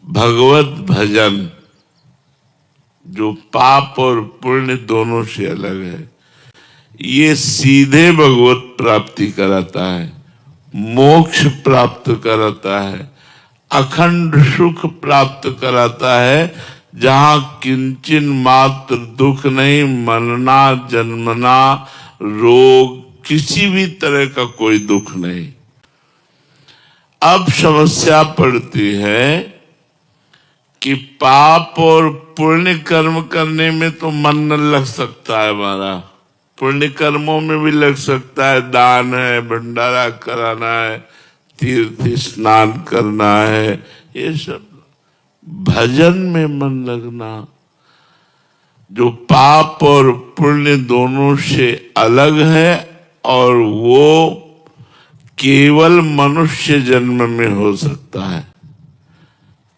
भगवत भजन जो पाप और पुण्य दोनों से अलग है, ये सीधे भगवत प्राप्ति कराता है, मोक्ष प्राप्त कराता है, अखंड सुख प्राप्त कराता है, जहां किंचन मात्र दुख नहीं, मरना जन्मना रोग किसी भी तरह का कोई दुख नहीं। अब समस्या पड़ती है कि पाप और पुण्य कर्म करने में तो मन न लग सकता है हमारा, पुण्य कर्मों में भी लग सकता है, दान है, भंडारा कराना है, तीर्थ स्नान करना है, ये सब। भजन में मन लगना जो पाप और पुण्य दोनों से अलग है, और वो केवल मनुष्य जन्म में हो सकता है,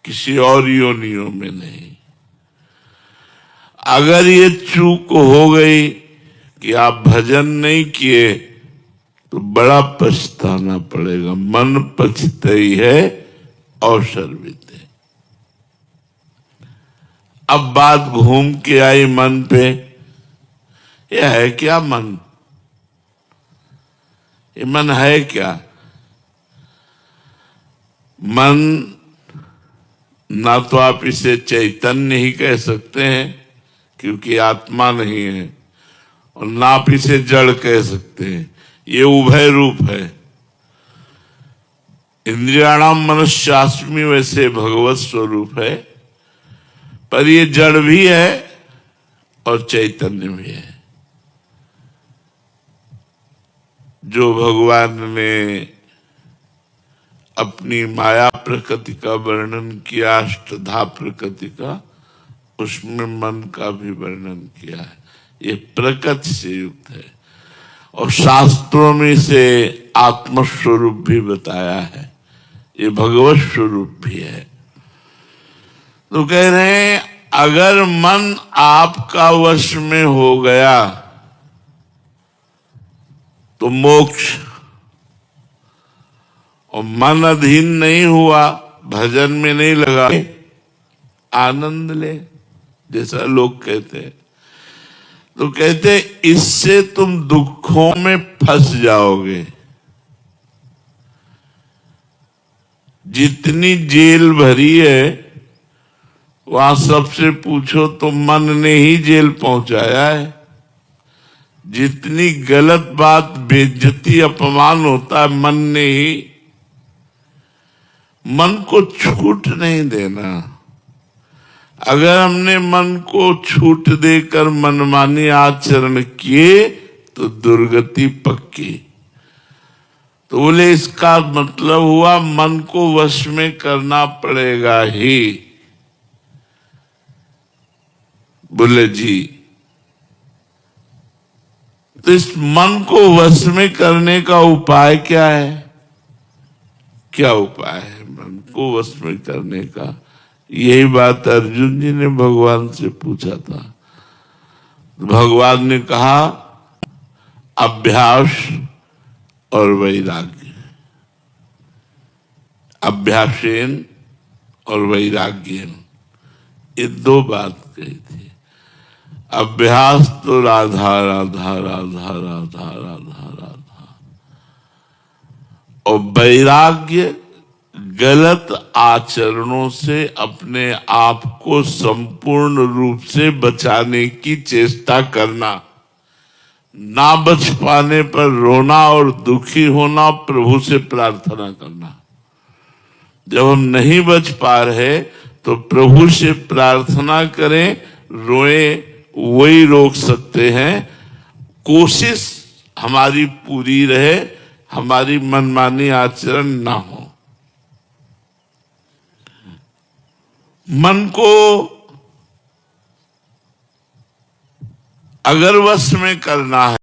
किसी और योनियों में नहीं। अगर ये चूक हो गई कि आप भजन नहीं किए तो बड़ा पछताना पड़ेगा। मन पछताई है अवसर बीते। अब बात घूम के आई मन पे। यह है क्या मन? ये मन है क्या? मन ना तो आप इसे चैतन्य ही कह सकते हैं क्योंकि आत्मा नहीं है, और ना आप इसे जड़ कह सकते हैं, ये उभय रूप है। इंद्रियाणाम मनश्चास्मि वैसे भगवत स्वरूप है, पर ये जड़ भी है और चैतन्य भी है। जो भगवान ने अपनी माया प्रकृति का वर्णन किया, अष्टधा प्रकृति का, उसमें मन का भी वर्णन किया है। ये प्रकृति से युक्त है, और शास्त्रों में इसे आत्मस्वरूप भी बताया है, ये भगवत स्वरूप भी है। तो कह रहे हैं अगर मन आपका वश में हो गया तो मोक्ष, और मन अधीन नहीं हुआ, भजन में नहीं लगा, आनंद ले, जैसा लोग कहते हैं। तो कहते इससे तुम दुखों में फंस जाओगे। जितनी जेल भरी है वहां सबसे पूछो तो मन ने ही जेल पहुंचाया है। जितनी गलत बात, बेइज्जती, अपमान होता है, मन ने ही। मन को छूट नहीं देना। अगर हमने मन को छूट देकर मनमानी आचरण किए तो दुर्गति पक्की। तो बोले इसका मतलब हुआ मन को वश में करना पड़ेगा ही। बोले जी, तो इस मन को वश में करने का उपाय क्या है? क्या उपाय है मन को वश में करने का? यही बात अर्जुन जी ने भगवान से पूछा था। भगवान ने कहा अभ्यास और वैराग्य। अभ्यासेन और वैराग्येन, ये दो बात कही थी। अभ्यास तो राधा राधा राधा राधा राधा राधा, और वैराग्य गलत आचरणों से अपने आप को संपूर्ण रूप से बचाने की चेष्टा करना। ना बच पाने पर रोना और दुखी होना, प्रभु से प्रार्थना करना। जब हम नहीं बच पा रहे तो प्रभु से प्रार्थना करें, रोए, वही रोक सकते हैं। कोशिश हमारी पूरी रहे, हमारी मनमानी आचरण ना हो। मन को अगर वश में करना है